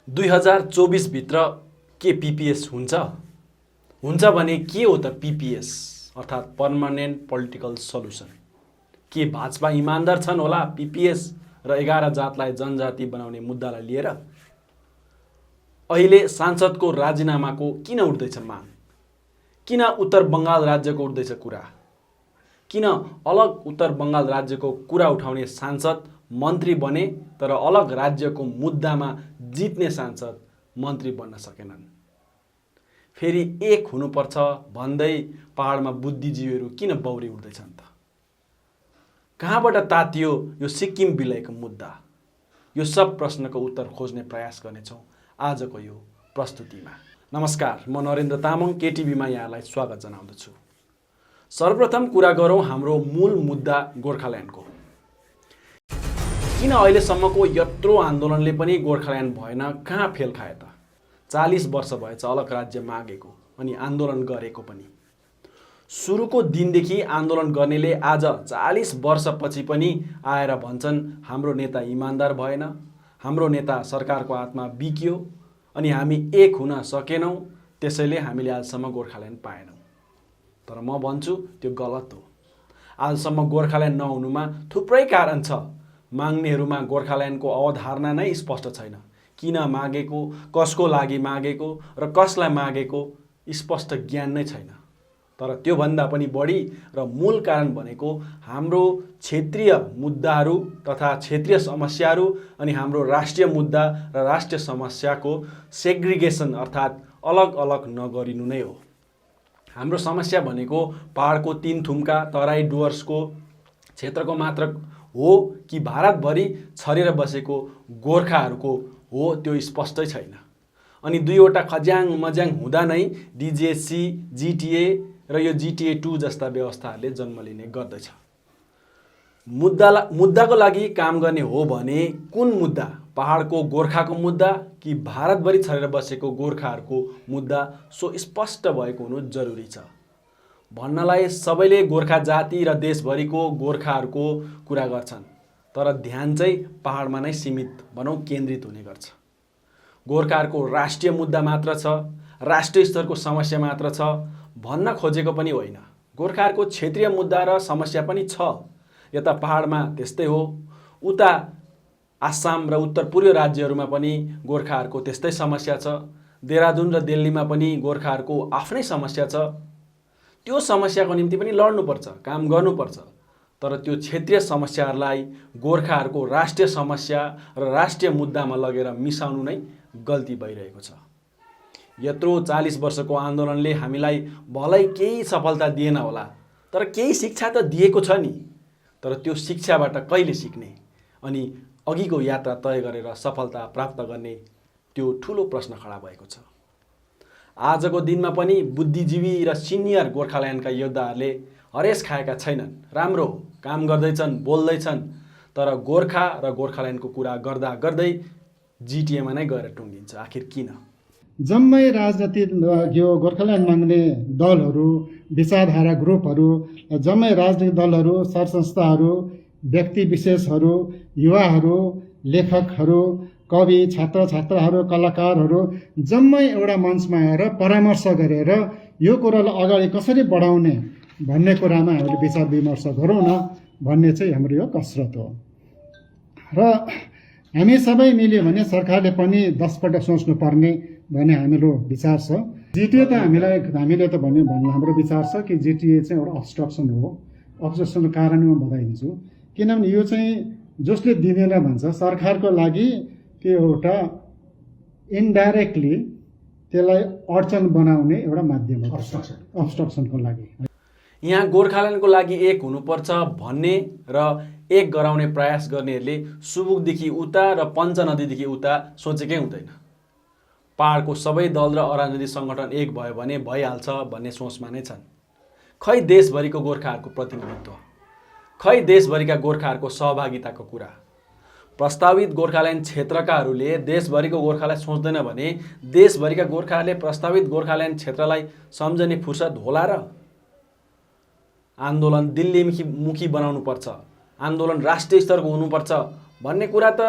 2024 भित्र के पीपीएस हुन्छ भने के हो त पीपीएस अर्थात् पर्मानेन्ट पोलिटिकल सल्युसन? के भाजपा इमान्दार छन् होला पीपीएस र 11 जातलाई जनजाति बनाउने मुद्दालाई लिएर? अहिले सांसदको राजीनामाको किन उठ्दैछ माग? किन उत्तर बङ्गाल राज्यको उठ्दैछ कुरा? किन अलग उत्तर बङ्गाल राज्यको कुरा उठाउने सांसद मन्त्री बने तर अलग राज्यको मुद्दामा जित्ने सांसद मन्त्री बन्न सकेनन्? फेरि एक हुनुपर्छ भन्दै पहाडमा बुद्धिजीवीहरू किन बौरी उठ्दैछन् त? कहाँबाट तातियो यो सिक्किम विलयको मुद्दा? यो सब प्रश्नको उत्तर खोज्ने प्रयास गर्नेछौँ आजको यो प्रस्तुतिमा। नमस्कार, म नरेन्द्र तामाङ केटिभीमा यहाँलाई स्वागत जनाउँदछु। सर्वप्रथम कुरा गरौँ हाम्रो मूल मुद्दा गोर्खाल्यान्डको। किन अहिलेसम्मको यत्रो आन्दोलनले पनि गोर्खाल्यान्ड भएन? कहाँ फेल खाए त? 40 वर्ष भएछ अलग राज्य मागेको अनि आन्दोलन गरेको पनि। सुरुको दिनदेखि आन्दोलन गर्नेले आज 40 वर्षपछि पनि आएर भन्छन् हाम्रो नेता इमान्दार भएन, हाम्रो नेता सरकारको हातमा बिक्यो अनि हामी एक हुन सकेनौँ, त्यसैले हामीले आजसम्म गोर्खाल्यान्ड पाएनौँ। तर म भन्छु त्यो गलत हो। आजसम्म गोर्खाल्यान्ड नहुनुमा थुप्रै कारण छ। माग्नेहरूमा गोर्खाल्यान्डको अवधारणा नै स्पष्ट छैन। किन मागेको, कसको लागि मागेको र कसलाई मागेको स्पष्ट ज्ञान नै छैन। तर त्योभन्दा पनि बढी र मूल कारण भनेको हाम्रो क्षेत्रीय मुद्दाहरू तथा क्षेत्रीय समस्याहरू अनि हाम्रो राष्ट्रिय मुद्दा र राष्ट्रिय समस्याको सेग्रिगेसन अर्थात् अलग अलग नगरिनु नै हो। हाम्रो समस्या भनेको पहाडको 3 थुम्का तराई डुवर्सको क्षेत्रको मात्र हो कि भारतभरि छरेर बसेको गोर्खाहरूको हो, त्यो स्पष्टै छैन। अनि दुईवटा खज्याङ मज्याङ हुँदा नै डिजिएचसी, जिटिए र यो जिटिए 2 जस्ता व्यवस्थाहरूले जन्म लिने गर्दछ। मुद्दाको लागि काम गर्ने हो भने कुन मुद्दा? पहाडको गोर्खाको मुद्दा कि भारतभरि छरेर बसेको गोर्खाहरूको मुद्दा? सो स्पष्ट भएको हुनु जरुरी छ। भन्नलाई सबैले गोर्खा जाति र देशभरिको गोर्खाहरूको कुरा गर्छन्, तर ध्यान चाहिँ पहाडमा नै सीमित भनौँ केन्द्रित हुने गर्छ। गोर्खाहरूको राष्ट्रिय मुद्दा मात्र छ, राष्ट्रिय स्तरको समस्या मात्र छ भन्न खोजेको पनि होइन। गोर्खाहरूको क्षेत्रीय मुद्दा र समस्या पनि छ। यता पहाडमा त्यस्तै हो, उता आसाम र उत्तर पूर्वी राज्यहरूमा पनि गोर्खाहरूको त्यस्तै समस्या छ। देहरादुन र दिल्लीमा पनि गोर्खाहरूको आफ्नै समस्या छ। त्यो समस्याको निम्ति पनि लड्नुपर्छ, काम गर्नुपर्छ। तर त्यो क्षेत्रीय समस्याहरूलाई गोर्खाहरूको राष्ट्रिय समस्या र राष्ट्रिय मुद्दामा लगेर मिसाउनु नै गल्ती भइरहेको छ। यत्रो 40 वर्षको आन्दोलनले हामीलाई भलै केही सफलता दिएन होला, तर केही शिक्षा त दिएको छ नि। तर त्यो शिक्षाबाट कहिले सिक्ने अनि अघिको यात्रा तय गरेर सफलता प्राप्त गर्ने, त्यो ठुलो प्रश्न खडा भएको छ। आजको दिनमा पनि बुद्धिजीवी र सिनियर गोर्खाल्यान्डका योद्धाहरूले हरेस खाएका छैनन्। राम्रो हो, काम गर्दैछन्, बोल्दैछन्, तर गोर्खा र गोर्खाल्यान्डको कुरा गर्दा गर्दै जिटिएमा नै गएर टुङ्गिन्छ। आखिर किन? जम्मै राजनीतिक यो गोर्खाल्यान्ड माग्ने दलहरू, विचारधारा ग्रुपहरू, जम्मै राजनीतिक दलहरू, सर संस्थाहरू, व्यक्ति विशेषहरू, युवाहरू, लेखकहरू, कवि, छात्र छात्राहरू, कलाकारहरू जम्मै एउटा मञ्चमा आएर परामर्श गरेर यो कुरालाई अगाडि कसरी बढाउने भन्ने कुरामा हामीले विचार विमर्श गरौँ न भन्ने चाहिँ हाम्रो यो कसरत हो। र हामी सबै मिल्यो भने सरकारले पनि 10 पल्ट सोच्नुपर्ने भन्ने हाम्रो विचार छ। जिटिए त हामीले त भन्यो हाम्रो विचार छ कि जिटिए चाहिँ एउटा अब्स्ट्रक्सन हो। अब्स्ट्रक्सनको कारण म बताइदिन्छु। किनभने यो चाहिँ जसले दिँदैन भन्छ सरकारको लागि त्यो एउटा इन्डाइरेक्टली त्यसलाई अडचन बनाउने एउटा माध्यम हो अब्स्ट्रक्सनको लागि। यहाँ गोर्खाल्यान्डको लागि एक हुनुपर्छ भन्ने र एक गराउने प्रयास गर्नेहरूले सुबुकदेखि उता र पञ्चनदीदेखि उता सोचेकै हुँदैन। पहाडको सबै दल र अराजनीतिक सङ्गठन एक भयो भने भइहाल्छ भन्ने सोचमा नै छन्। खै देशभरिको गोर्खाहरूको प्रतिनिधित्व, खै देशभरिका गोर्खाहरूको सहभागिताको कुरा? प्रस्तावित गोर्खाल्यान्ड क्षेत्रकाहरूले देशभरिको गोर्खालाई सोच्दैन भने देशभरिका गोर्खाहरूले प्रस्तावित गोर्खाल्यान्ड क्षेत्रलाई सम्झने फुर्सद होला र? आन्दोलन दिल्लीमुखी बनाउनुपर्छ, आन्दोलन राष्ट्रिय स्तरको हुनुपर्छ भन्ने कुरा त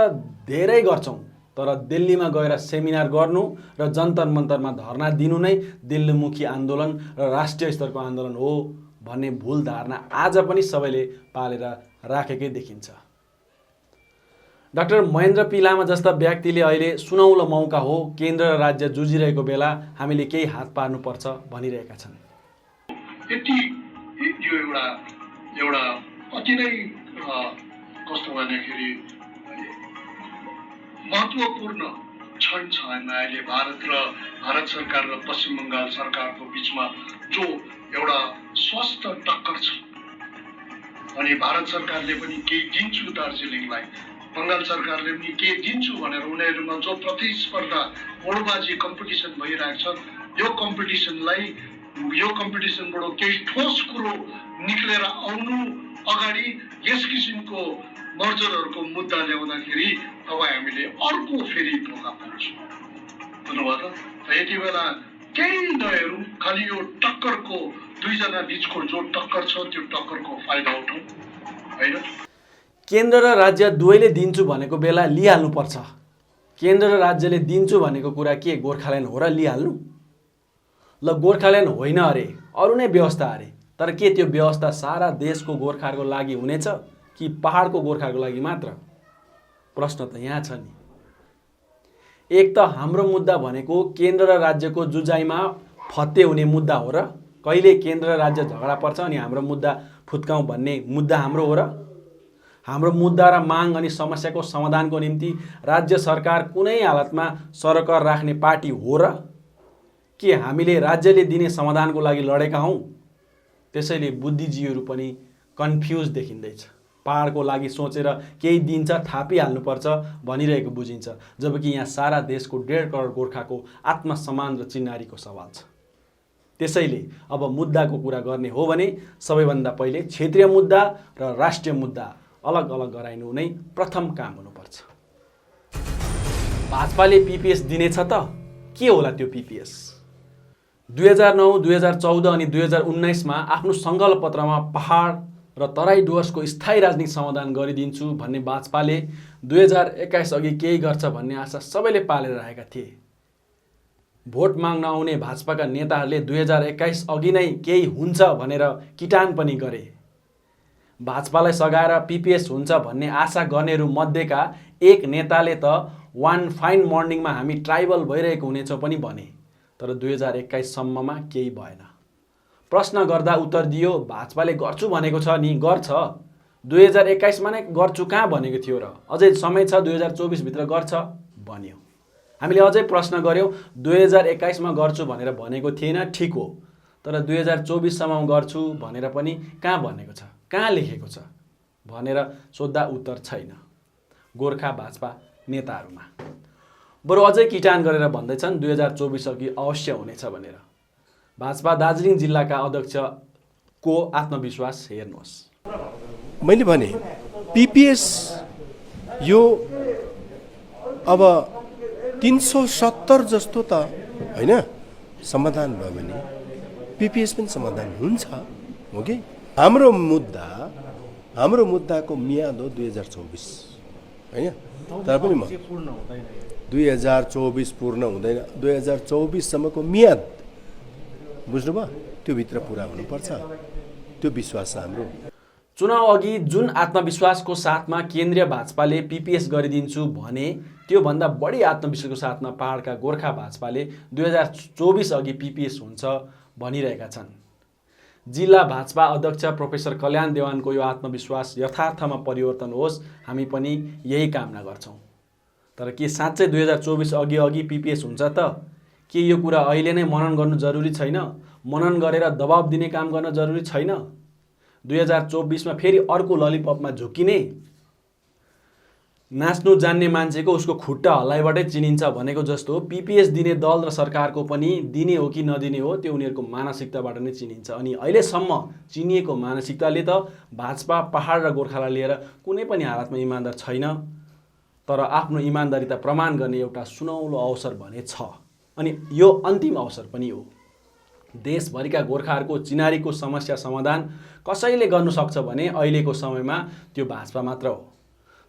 धेरै गर्छौँ, तर दिल्लीमा गएर सेमिनार गर्नु र जन्तर मन्तरमा धर्ना दिनु नै दिल्लीमुखी आन्दोलन र राष्ट्रिय स्तरको आन्दोलन हो भन्ने भुल धारणा आज पनि सबैले पालेर राखेकै देखिन्छ। डाक्टर महेन्द्र पी लामा जस्ता व्यक्तिले अहिले सुनौलो मौका हो, केन्द्र र राज्य जुझिरहेको बेला हामीले केही हात पार्नुपर्छ भनिरहेका छन्। यति यो एउटा अति नै कस्तो भन्दाखेरि महत्त्वपूर्ण क्षण छ अहिले भारत सरकार र पश्चिम बङ्गाल सरकारको बिचमा जो एउटा स्वस्थ टक्कर छ। अनि भारत सरकारले पनि केही दिन्छु दार्जिलिङलाई, बङ्गाल सरकारले पनि केही दिन्छु भनेर उनीहरूमा जो प्रतिस्पर्धा होडबाजी कम्पिटिसन भइरहेको छ, यो कम्पिटिसनबाट केही ठोस कुरो निक्लेर आउनु अगाडि यस किसिमको मर्जरहरूको मुद्दा ल्याउँदाखेरि अब हामीले अर्को फेरि धोका पाउँछौँ। धन्यवाद। यति बेला केही नहेरौँ, खालि यो टक्करको दुईजना बिचको जो टक्कर छ त्यो टक्करको फाइदा उठाउँ, होइन? केन्द्र र राज्य दुवैले दिन्छु भनेको बेला लिइहाल्नुपर्छ। केन्द्र र राज्यले दिन्छु भनेको कुरा के गोर्खाल्यान्ड हो र लिइहाल्नु? ल गोर्खाल्यान्ड होइन अरे, अरू नै व्यवस्था अरे, तर के त्यो व्यवस्था सारा देशको गोर्खाहरूको लागि हुनेछ कि पहाडको गोर्खाहरूको लागि मात्र? प्रश्न त यहाँ छ नि। एक त हाम्रो मुद्दा भनेको केन्द्र र राज्यको जुझाइमा फत्ते हुने मुद्दा हो र? कहिले केन्द्र र राज्य झगडा पर्छ अनि हाम्रो मुद्दा फुत्काउँ भन्ने मुद्दा हाम्रो हो र? हाम्रो मुद्दा र माग अनि समस्याको समाधानको निम्ति राज्य सरकार कुनै हालतमा सरकार राख्ने पार्टी हो र? के हामीले राज्यले दिने समाधानको लागि लडेका हौँ? त्यसैले बुद्धिजीवीहरू पनि कन्फ्युज देखिँदैछ। पहाडको लागि सोचेर केही दिन्छ थापिहाल्नुपर्छ भनिरहेको बुझिन्छ, जबकि यहाँ सारा देशको 1.5 करोड गोर्खाको आत्मसम्मान र चिन्हारीको सवाल छ। त्यसैले अब मुद्दाको कुरा गर्ने हो भने सबैभन्दा पहिले क्षेत्रीय मुद्दा र राष्ट्रिय मुद्दा अलग अलग गराइनु नै प्रथम काम हुनुपर्छ। भाजपाले पिपिएस दिनेछ त? के होला त्यो पिपिएस? 2009, 2014 अनि 2019मा आफ्नो सङ्कल्प पत्रमा पहाड र तराई डुवर्सको स्थायी राजनीतिक समाधान गरिदिन्छु भन्ने भाजपाले 2021 अघि केही गर्छ भन्ने आशा सबैले पालेर राखेका थिए। भोट माग्न आउने भाजपाका नेताहरूले 2021 अघि नै केही हुन्छ भनेर किटान पनि गरे। भाजपालाई सघाएर पिपिएस हुन्छ भन्ने आशा गर्नेहरू मध्येका एक नेताले त वान फाइन मर्निङमा हामी ट्राइबल भइरहेको हुनेछौँ पनि भने, तर 2021 सम्ममा केही भएन। प्रश्न गर्दा उत्तर दियो भाजपाले गर्छु भनेको छ नि, गर्छ। 2021 मा नै गर्छु कहाँ भनेको थियो र? अझै समय छ, 2024 भित्र गर्छ भन्यो। हामीले अझै प्रश्न गर्यौँ 2021 मा गर्छु भनेर भनेको थिएन, ठिक हो, तर 2024 सम्म गर्छु भनेर पनि कहाँ भनेको छ, कहाँ लेखेको छ भनेर सोद्धा उत्तर छैन गोर्खा भाजपा नेताहरूमा। बरु अझै किटान गरेर भन्दैछन् 2024 अघि अवश्य हुनेछ भनेर। भाजपा दार्जिलिङ जिल्लाका अध्यक्षको आत्मविश्वास हेर्नुहोस्। मैले भने पिपिएस यो अब 370 जस्तो त होइन समाधान भयो भने पिपिएस पनि समाधान हुन्छ, हो कि? हाम्रो मुद्दाको मियाद हो 2024, होइन? तर पनि 2024 पूर्ण हुँदैन, 2024 सम्मको मियाद बुझ्नुभयो, त्यो भित्र पुरा हुनुपर्छ, त्यो विश्वास छ हाम्रो। चुनाव अघि जुन आत्मविश्वासको साथमा केन्द्रीय भाजपाले पिपिएस गरिदिन्छु भने, त्योभन्दा बढी आत्मविश्वासको साथमा पहाडका गोर्खा भाजपाले 2024 अघि पिपिएस हुन्छ भनिरहेका छन्। जिल्ला भाजपा अध्यक्ष प्रोफेसर कल्याण देवानको यो आत्मविश्वास यथार्थमा परिवर्तन होस्, हामी पनि यही कामना गर्छौँ। तर के साँच्चै 2024 अघि पिपिएस हुन्छ त? के यो कुरा अहिले नै मनन गर्नु जरुरी छैन? मनन गरेर दबाब दिने काम गर्न जरुरी छैन? 2024 मा फेरि अर्को ललिपपमा झुकिने? नाच्नु जान्ने मान्छेको उसको खुट्टा हल्लाइबाटै चिनिन्छ भनेको जस्तो पिपिएस दिने दल र सरकारको पनि दिने हो कि नदिने हो त्यो उनीहरूको मानसिकताबाट नै चिनिन्छ। अनि अहिलेसम्म चिनिएको मानसिकताले त भाजपा पहाड र गोर्खालाई लिएर कुनै पनि हालतमा इमान्दार छैन, तर आफ्नो इमान्दारिता प्रमाण गर्ने एउटा सुनौलो अवसर भने छ। अनि यो अन्तिम अवसर पनि हो। देशभरिका गोर्खाहरूको चिनारीको समस्या समाधान कसैले गर्नु सक्छ भने अहिलेको समयमा त्यो भाजपा मात्र हो।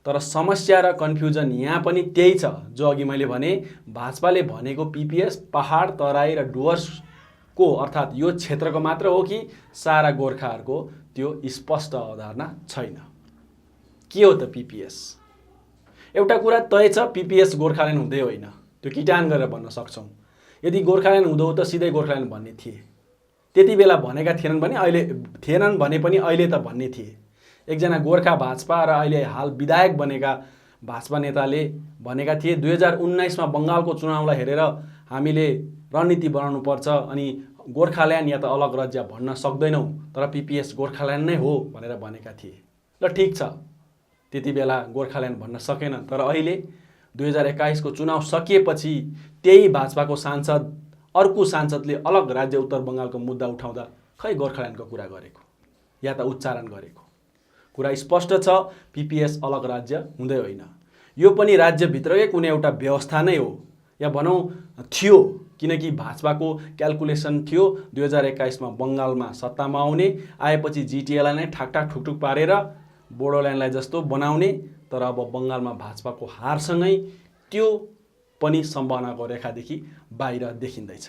तर समस्या र कन्फ्युजन यहाँ पनि त्यही छ जो अघि मैले भने भाजपाले भनेको पिपिएस पहाड तराई र डुवर्सको अर्थात् यो क्षेत्रको मात्र हो कि सारा गोर्खाहरूको त्यो स्पष्ट अवधारणा छैन। के हो त पिपिएस? एउटा कुरा तय छ, पिपिएस गोर्खाल्यान्ड हुँदै होइन, त्यो किटान गरेर भन्न सक्छौँ। यदि गोर्खाल्यान्ड हुँदो त सिधै गोर्खाल्यान्ड भन्ने थिए। त्यति बेला भनेका थिएनन् भने पनि अहिले त भन्ने थिए। एकजना गोर्खा भाजपा र अहिले हाल विधायक बनेका भाजपा नेताले भनेका थिए 2019मा बङ्गालको चुनावलाई हेरेर हामीले रणनीति बनाउनु पर्छ अनि गोर्खाल्यान्ड या त अलग राज्य भन्न सक्दैनौँ, तर पिपिएस गोर्खाल्यान्ड नै हो भनेर भनेका थिए। ल ठिक छ, त्यति बेला गोर्खाल्यान्ड भन्न सकेन, तर अहिले 2021 को चुनाव सकिएपछि त्यही भाजपाको सांसद अर्को सांसदले अलग राज्य उत्तर बङ्गालको मुद्दा उठाउँदा खै गोर्खाल्यान्डको कुरा गरेको या त उच्चारण गरेको। कुरा स्पष्ट छ, पिपिएस अलग राज्य हुँदै होइन, यो पनि राज्यभित्रकै कुनै एउटा व्यवस्था नै हो या भनौँ थियो, किनकि भाजपाको क्यालकुलेसन थियो 2021मा बङ्गालमा सत्तामा आएपछि जिटिएलाई नै ठाकठाक ठुकठुक पारेर बोडोल्यान्डलाई जस्तो बनाउने, तर अब बङ्गालमा भाजपाको हारसँगै त्यो पनि सम्भावनाको रेखादेखि बाहिर देखिँदैछ।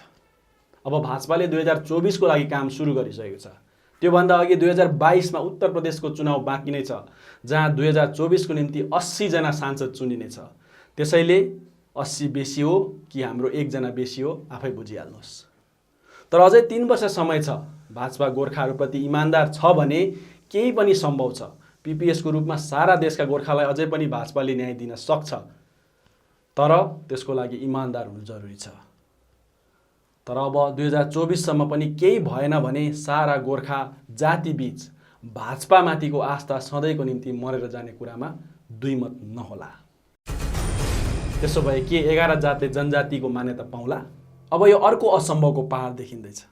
अब भाजपाले 2024 को लागि काम सुरु गरिसकेको छ। त्योभन्दा अघि 2022मा उत्तर प्रदेशको चुनाव बाँकी नै छ, जहाँ 2024 को निम्ति 80 जना सांसद चुनिनेछ। त्यसैले 80 बेसी हो कि हाम्रो 1 जना बेसी हो, आफै बुझिहाल्नुहोस्। तर अझै 3 वर्ष समय छ। भाजपा गोर्खाहरूप्रति इमान्दार छ भने केही पनि सम्भव छ। पिपिएस को रूपमा सारा देशका गोर्खालाई अझै पनि भाजपाले न्याय दिन सक्छ, तर त्यसको लागि इमान्दार हुनु जरुरी छ। तर अब 2024 सम्म पनि केही भएन भने सारा गोर्खा जातिबीच भाजपामाथिको आस्था सधैँको निम्ति मरेर जाने कुरामा दुईमत नहोला। त्यसो भए के 11 जातले जनजातिको मान्यता पाउला? अब यो अर्को असम्भवको पहाड देखिँदैछ।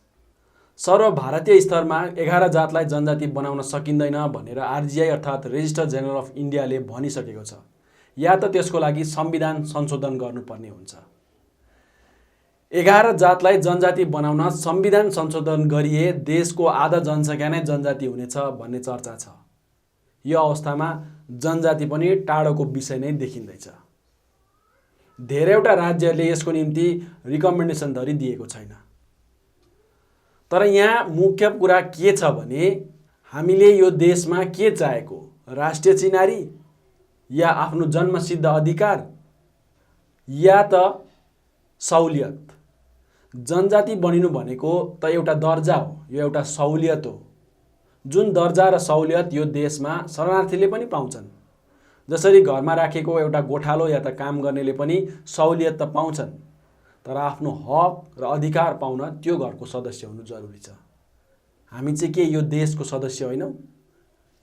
सर्वभारतीय स्तरमा 11 जातलाई जनजाति बनाउन सकिँदैन भनेर आरजीआई अर्थात् रेजिस्टर जेनरल अफ इन्डियाले भनिसकेको छ, या त त्यसको लागि संविधान संशोधन गर्नुपर्ने हुन्छ। 11 जातलाई जनजाति बनाउन संविधान संशोधन गरिए देशको आधा जनसङ्ख्या नै जनजाति हुनेछ भन्ने चर्चा छ। यो अवस्थामा जनजाति पनि टाढोको विषय नै देखिँदैछ। धेरैवटा राज्यहरूले यसको निम्ति रिकमेन्डेसन धरि दिएको छैन। तर यहाँ मुख्य कुरा के छ भने हामीले यो देशमा के चाहेको, राष्ट्रिय चिनारी या आफ्नो जन्मसिद्ध अधिकार या त सहुलियत? जनजाति बनिनु भनेको त एउटा दर्जा हो, यो एउटा सहुलियत हो। जुन दर्जा र सहुलियत यो देशमा शरणार्थीले पनि पाउँछन्। जसरी घरमा राखेको एउटा गोठालो या त काम गर्नेले पनि सहुलियत त पाउँछन्, तर आफ्नो हक र अधिकार पाउन त्यो घरको सदस्य हुनु जरुरी छ। हामी चाहिँ के यो देशको सदस्य होइनौँ?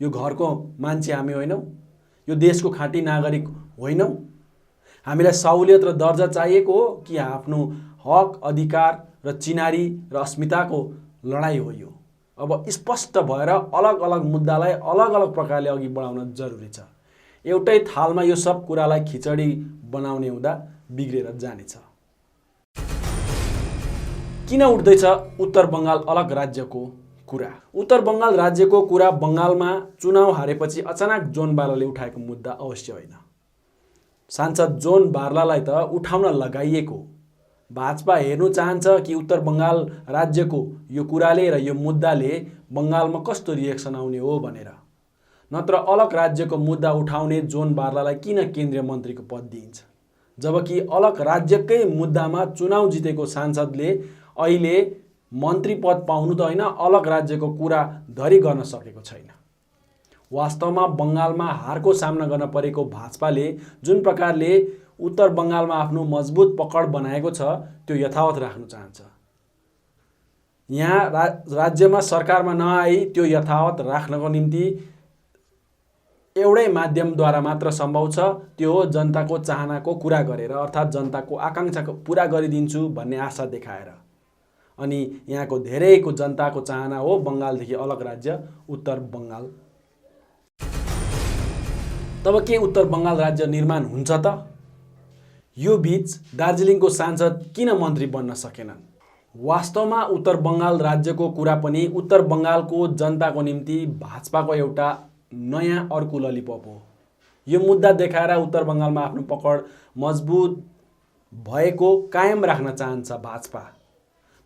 यो घरको मान्छे हामी होइनौँ? यो देशको खाँटी नागरिक होइनौँ? हामीलाई सहुलियत र दर्जा चाहिएको हो कि आफ्नो हक अधिकार र चिनारी र अस्मिताको लडाईँ हो यो? अब स्पष्ट भएर अलग अलग मुद्दालाई अलग अलग प्रकारले अघि बढाउन जरुरी छ। एउटै थालमा यो सब कुरालाई खिचडी बनाउने हुँदा बिग्रेर जानेछ। किन उठ्दैछ उत्तर बङ्गाल अलग राज्यको कुरा? उत्तर बङ्गाल राज्यको कुरा बङ्गालमा चुनाव हारेपछि अचानक जोन बार्लाले उठाएको मुद्दा अवश्य होइन। सांसद जोन बार्लालाई त उठाउन लगाइएको। भाजपा हेर्नु चाहन्छ कि उत्तर बङ्गाल राज्यको यो कुराले र यो मुद्दाले बङ्गालमा कस्तो रिएक्सन आउने हो भनेर। नत्र अलग राज्यको मुद्दा उठाउने जोन बार्लालाई किन केन्द्रीय मन्त्रीको पद दिइन्छ, जबकि अलग राज्यकै मुद्दामा चुनाव जितेको सांसदले अहिले मन्त्री पद पाउनु त होइन, अलग राज्यको कुरा धरि गर्न सकेको छैन। वास्तवमा बङ्गालमा हारको सामना गर्न परेको भाजपाले जुन प्रकारले उत्तर बङ्गालमा आफ्नो मजबुत पकड बनाएको छ त्यो यथावत राख्न चाहन्छ। यहाँ राज्यमा सरकारमा नआई त्यो यथावत राख्नको निम्ति एउटै माध्यमद्वारा मात्र सम्भव छ, त्यो हो जनताको चाहनाको कुरा गरेर, अर्थात् जनताको आकाङ्क्षाको पुरा गरिदिन्छु भन्ने आशा देखाएर। अनि यहाँको धेरैको जनताको चाहना हो बङ्गालदेखि अलग राज्य उत्तर बङ्गाल। तब के उत्तर बङ्गाल राज्य निर्माण हुन्छ त? यो बीच दार्जिलिङको सांसद किन मन्त्री बन्न सकेनन्? वास्तवमा उत्तर बङ्गाल राज्यको कुरा पनि उत्तर बङ्गालको जनताको निम्ति भाजपाको एउटा नयाँ अर्को ललिपप हो। यो मुद्दा देखाएर उत्तर बङ्गालमा आफ्नो पकड मजबुत भएको कायम राख्न चाहन्छ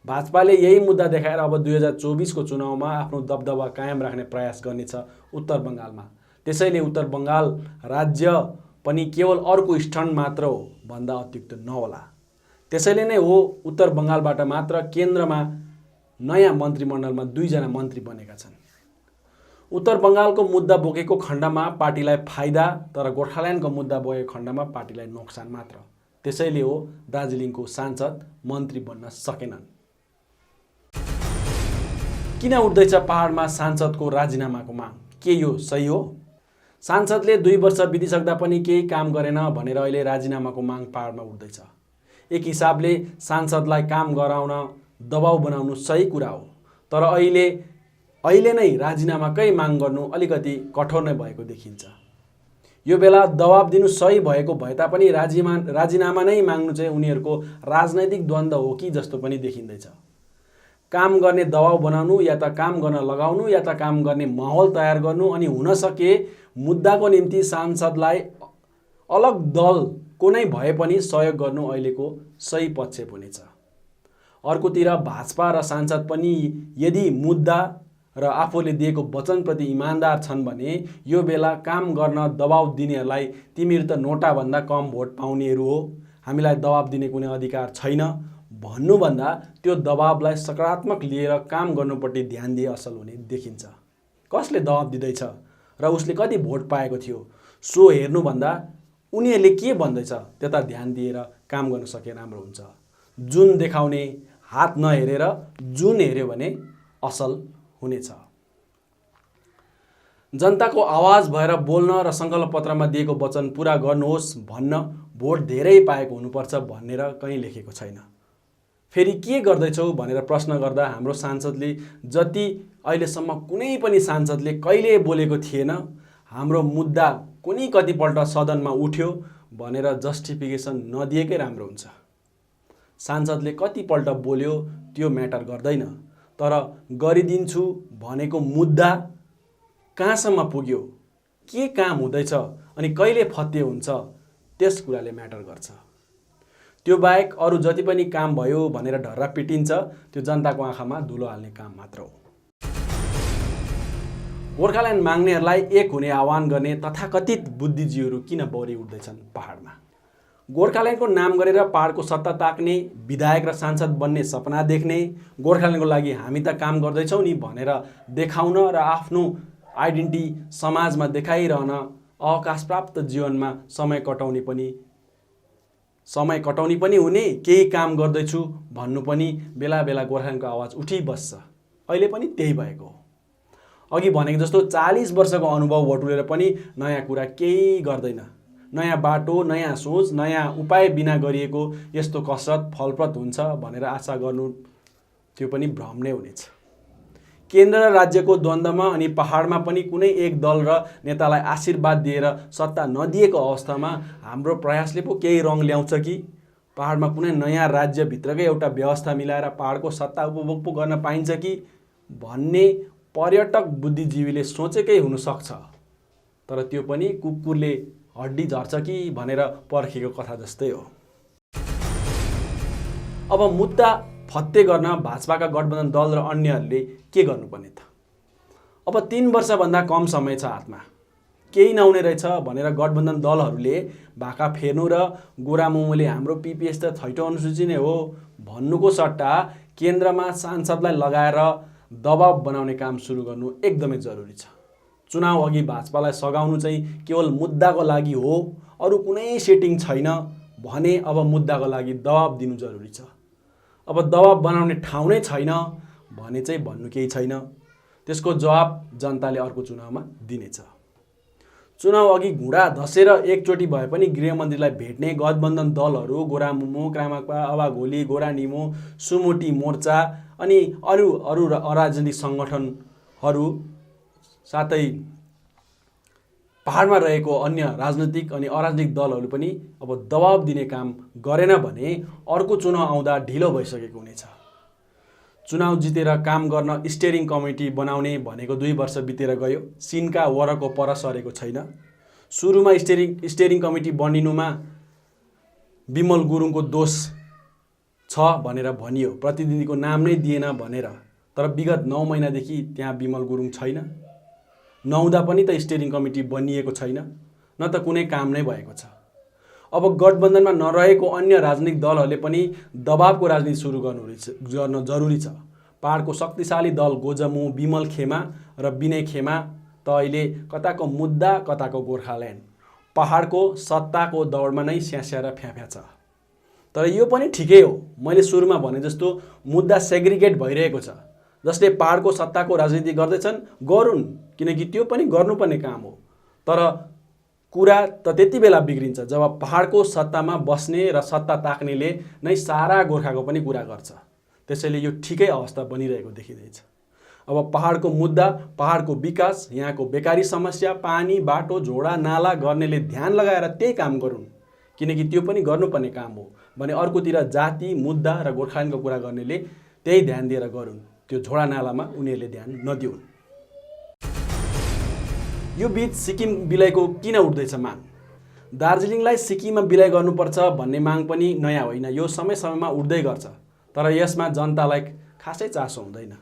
भाजपाले यही मुद्दा देखाएर अब 2024 को चुनावमा आफ्नो दबदबा कायम राख्ने प्रयास गर्नेछ उत्तर बङ्गालमा। त्यसैले उत्तर बङ्गाल राज्य पनि केवल अर्को स्टन्ट मात्र हो भन्दा अत्युक्त नहोला। त्यसैले नै हो उत्तर बङ्गालबाट मात्र केन्द्रमा नयाँ मन्त्रीमण्डलमा 2 जना मन्त्री बनेका छन्। उत्तर बङ्गालको मुद्दा बोकेको खण्डमा पार्टीलाई फाइदा, तर गोर्खाल्यान्डको मुद्दा बोकेको खण्डमा पार्टीलाई नोक्सान मात्र। त्यसैले हो दार्जिलिङको सांसद मन्त्री बन्न सकेनन्। किन उठ्दैछ पहाडमा सांसदको राजीनामाको माग? के यो सही हो? सांसदले 2 वर्ष बितिसक्दा पनि केही काम गरेन भनेर अहिले राजीनामाको माग पहाडमा उठ्दैछ। एक हिसाबले सांसदलाई काम गराउन दबाउ बनाउनु सही कुरा हो, तर अहिले नै राजीनामाकै माग गर्नु अलिकति कठोर नै भएको देखिन्छ। यो बेला दबाब दिनु सही भएको भए तापनि राजीनामा नै माग्नु चाहिँ उनीहरूको राजनैतिक द्वन्द्व हो कि जस्तो पनि देखिँदैछ। काम गर्ने दबाउ बनाउनु या त काम गर्न लगाउनु या त काम गर्ने माहौल तयार गर्नु, अनि हुन सके मुद्दाको निम्ति सांसदलाई अलग दलको नै भए पनि सहयोग गर्नु अहिलेको सही पक्ष हुनेछ। अर्कोतिर भाजपा र सांसद पनि यदि मुद्दा र आफूले दिएको वचनप्रति इमान्दार छन् भने यो बेला काम गर्न दबाब दिनेहरूलाई तिमीहरू त नोटाभन्दा कम भोट पाउनेहरू हो, हामीलाई दबाब दिने कुनै अधिकार छैन भन्नुभन्दा त्यो दबाबलाई सकारात्मक लिएर काम गर्नुपट्टि ध्यान दिए असल हुने देखिन्छ। कसले दबाब दिँदैछ र उसले कति भोट पाएको थियो सो हेर्नुभन्दा उनीहरूले के भन्दैछ त्यता ध्यान दिएर काम गर्न सके राम्रो हुन्छ। जुन देखाउने हात नहेरेर जुन हेर्यो भने असल हुनेछ। जनताको आवाज भएर बोल्न र सङ्कल्प पत्रमा दिएको वचन पुरा गर्नुहोस् भन्न भोट धेरै पाएको हुनुपर्छ भनेर कहीँ लेखेको छैन। फेरि के गर्दैछौ भनेर प्रश्न गर्दा हाम्रो सांसदले जति अहिलेसम्म कुनै पनि सांसदले कहिले बोलेको थिएन, हाम्रो मुद्दा कुनै कतिपल्ट सदनमा उठ्यो भनेर जस्टिफिकेसन नदिएकै राम्रो हुन्छ। सांसदले कतिपल्ट बोल्यो त्यो म्याटर गर्दैन, तर गरिदिन्छु भनेको मुद्दा कहाँसम्म पुग्यो, के काम हुँदैछ अनि कहिले फत्ते हुन्छ त्यस कुराले म्याटर गर्छ। त्यो बाहेक अरू जति पनि काम भयो भनेर ढर्रा पिटिन्छ त्यो जनताको आँखामा धुलो हाल्ने काम मात्र हो। गोर्खाल्यान्ड माग्नेहरूलाई एक हुने आह्वान गर्ने तथाकथित बुद्धिजीवीहरू किन बढी उठ्दैछन् पहाडमा? गोर्खाल्यान्डको नाम गरेर पहाडको सत्ता ताक्ने, विधायक र सांसद बन्ने सपना देख्ने, गोर्खाल्यान्डको लागि हामी त काम गर्दैछौँ नि भनेर देखाउन र आफ्नो आइडेन्टिटी समाजमा देखाइरहन अवकाशप्राप्त जीवनमा समय कटाउने पनि हुने, केही काम गर्दैछु भन्नु पनि बेला बेला गोर्खाल्यान्डको आवाज उठिबस्छ। अहिले पनि त्यही भएको हो। अघि भनेको जस्तो 40 वर्षको अनुभव बटुलेर पनि नयाँ कुरा केही गर्दैन। नयाँ बाटो, नयाँ सोच, नयाँ उपाय बिना गरिएको यस्तो कसरत फलप्रद हुन्छ भनेर आशा गर्नु त्यो पनि भ्रम नै हुनेछ। केन्द्र र राज्यको द्वन्द्वमा अनि पहाडमा पनि कुनै एक दल र नेतालाई आशीर्वाद दिएर सत्ता नदिएको अवस्थामा हाम्रो प्रयासले पो केही रङ ल्याउँछ कि? पहाडमा कुनै नयाँ राज्यभित्रकै एउटा व्यवस्था मिलाएर पहाडको सत्ता उपभोग पो गर्न पाइन्छ कि भन्ने पर्यटक बुद्धिजीवीले सोचेकै हुनसक्छ, तर त्यो पनि कुकुरले हड्डी झर्छ कि भनेर पर्खेको कथा जस्तै हो। अब मुद्दा फत्ते गर्न भाजपाका गठबन्धन दल र अन्यहरूले के गर्नुपर्ने त? अब 3 वर्षभन्दा कम समय छ हातमा, केही नहुने रहेछ भनेर गठबन्धन दलहरूले भाका फेर्नु र गोरामुमोले हाम्रो पिपिएस त छैटौँ अनुसूची नै हो भन्नुको सट्टा केन्द्रमा सांसदलाई लगाएर दबाब बनाउने काम सुरु गर्नु एकदमै जरुरी छ। चुनाव अघि भाजपालाई सघाउनु चाहिँ केवल मुद्दाको लागि हो, अरू कुनै सेटिङ छैन भने अब मुद्दाको लागि दबाब दिनु जरुरी छ। अब दबाब बनाउने ठाउँ नै छैन भने चाहिँ भन्नु केही छैन। त्यसको जवाब जनताले अर्को चुनावमा दिनेछ। चुनाव अघि घुँडा धसेर एकचोटि भए पनि गृहमन्त्रीलाई भेट्ने गठबन्धन दलहरू गोरामुमो, क्रामाक्पा, अवाघोली, गोरानिमो, सुमोटी मोर्चा अनि अरू अराजनीतिक सङ्गठनहरू साथै पहाडमा रहेको अन्य राजनीतिक अनि अराजनीतिक दलहरू पनि अब दबाब दिने काम गरेन भने अर्को चुनाव आउँदा ढिलो भइसकेको हुनेछ। चुनाव जितेर काम गर्न स्टियरिङ कमिटी बनाउने भनेको 2 वर्ष बितेर गयो, सिनका वरको पर सरेको छैन। सुरुमा स्टेरिङ कमिटी बनिनुमा विमल गुरुङको दोष छ भनेर भनियो, प्रतिनिधिको नाम नै दिएन भनेर। तर विगत 9 महिनादेखि त्यहाँ विमल गुरुङ छैन। नहुँदा पनि त स्टेरिङ कमिटी बनिएको छैन, न त कुनै काम नै भएको छ। अब गठबन्धनमा नरहेको अन्य राजनीतिक दलहरूले पनि दबावको राजनीति सुरु गर्न जरुरी छ। पहाडको शक्तिशाली दल गोजमु, विमल खेमा र विनय खेमा त अहिले कताको मुद्दा कताको गोर्खाल्यान्ड, पहाडको सत्ताको दौडमा नै स्यास्या र फ्याफ्या छ। तर यो पनि ठिकै हो। मैले सुरुमा भने जस्तो मुद्दा सेग्रिगेट भइरहेको छ। जसले पहाडको सत्ताको राजनीति गर्दैछन् गरून्, किनकि त्यो पनि गर्नुपर्ने काम हो। तर कुरा त त्यति बेला बिग्रिन्छ जब पहाडको सत्तामा बस्ने र सत्ता ताक्नेले नै सारा गोर्खाको पनि कुरा गर्छ। त्यसैले यो ठिकै अवस्था बनिरहेको देखिँदैछ। अब पहाडको मुद्दा, पहाडको विकास, यहाँको बेकारी समस्या, पानी, बाटो, झोडा, नाला गर्नेले ध्यान लगाएर त्यही काम गरून्, किनकि त्यो पनि गर्नुपर्ने काम हो भने अर्कोतिर जाति, मुद्दा र गोर्खाल्यान्डको कुरा गर्नेले त्यही ध्यान दिएर गरून्, त्यो झोडा नालामा उनीहरूले ध्यान नदिउन्। यो बीच सिक्किम विलयको किन उठ्दैछ माग? दार्जिलिङलाई सिक्किममा विलय गर्नुपर्छ भन्ने माग पनि नयाँ होइन, यो समय समयमा उठ्दै गर्छ। तर यसमा जनतालाई खासै चासो हुँदैन।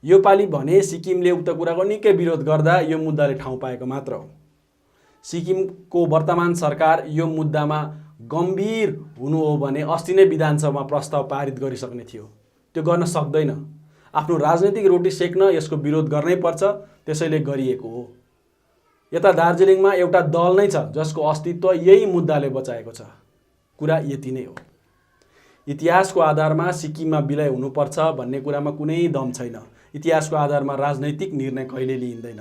यो पालि भने सिक्किमले उक्त कुराको निकै विरोध गर्दा यो मुद्दाले ठाउँ पाएको मात्र हो। सिक्किमको वर्तमान सरकार यो मुद्दामा गम्भीर हुनु हो भने अस्ति नै विधानसभामा प्रस्ताव पारित गरिसक्ने थियो। त्यो गर्न सक्दैन। आफ्नो राजनैतिक रोटी सेक्न यसको विरोध गर्नै पर्छ, त्यसैले गरिएको हो। यता दार्जिलिङमा एउटा दल नै छ जसको अस्तित्व यही मुद्दाले बचाएको छ। कुरा यति नै हो। इतिहासको आधारमा सिक्किममा विलय हुनुपर्छ भन्ने कुरामा कुनै दम छैन। इतिहासको आधारमा राजनैतिक निर्णय कहिले लिइँदैन।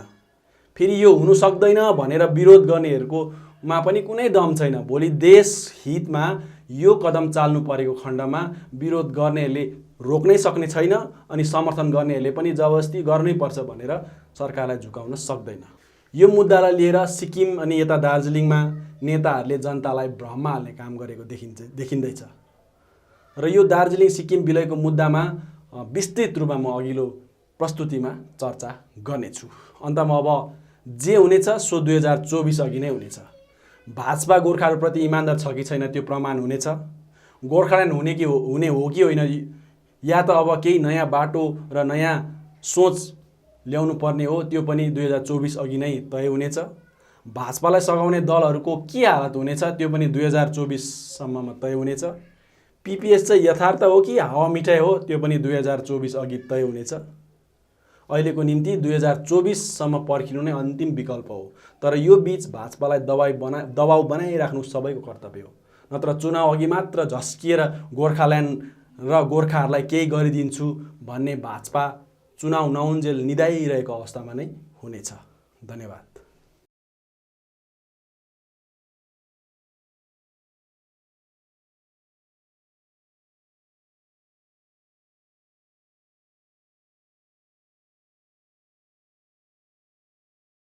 फेरि यो हुनु सक्दैन भनेर विरोध गर्नेहरूकोमा पनि कुनै दम छैन। भोलि देश हितमा यो कदम चाल्नु परेको खण्डमा विरोध गर्नेहरूले रोक्नै सक्ने छैन अनि समर्थन गर्नेहरूले पनि जबरजस्ती गर्नै पर्छ भनेर सरकारलाई झुकाउन सक्दैन। यो मुद्दालाई लिएर सिक्किम अनि यता दार्जिलिङमा नेताहरूले जनतालाई भ्रममा हाल्ने काम गरेको देखिँदैछ। र यो दार्जिलिङ सिक्किम विलयको मुद्दामा विस्तृत रूपमा म अघिल्लो प्रस्तुतिमा चर्चा गर्नेछु। अन्तमा अब जे हुनेछ सो 2024 अघि नै हुनेछ। भाजपा गोर्खाहरूप्रति इमान्दार छ कि छैन त्यो प्रमाण हुनेछ। गोर्खाल्यान्ड हुने हो कि होइन, या त अब केही नयाँ बाटो र नयाँ सोच ल्याउनु पर्ने हो, त्यो पनि 2024 अघि नै तय हुनेछ। भाजपालाई सघाउने दलहरूको के हालत हुनेछ त्यो पनि 2024 सम्ममा तय हुनेछ। पिपिएस चाहिँ यथार्थ हो कि हावा मिठाई हो त्यो पनि 2024 अघि तय हुनेछ। अहिलेको निम्ति 2024 सम्म पर्खिनु नै अन्तिम विकल्प हो। तर यो बीच भाजपालाई दबाउ बनाइराख्नु सबैको कर्तव्य हो। नत्र चुनाव अघि मात्र झस्किएर गोर्खाल्यान्ड र गोर्खाहरूलाई केही गरिदिन्छु भन्ने भाजपा चुनाव नउन्जेल निदाइरहेको अवस्थामा नै हुनेछ। धन्यवाद।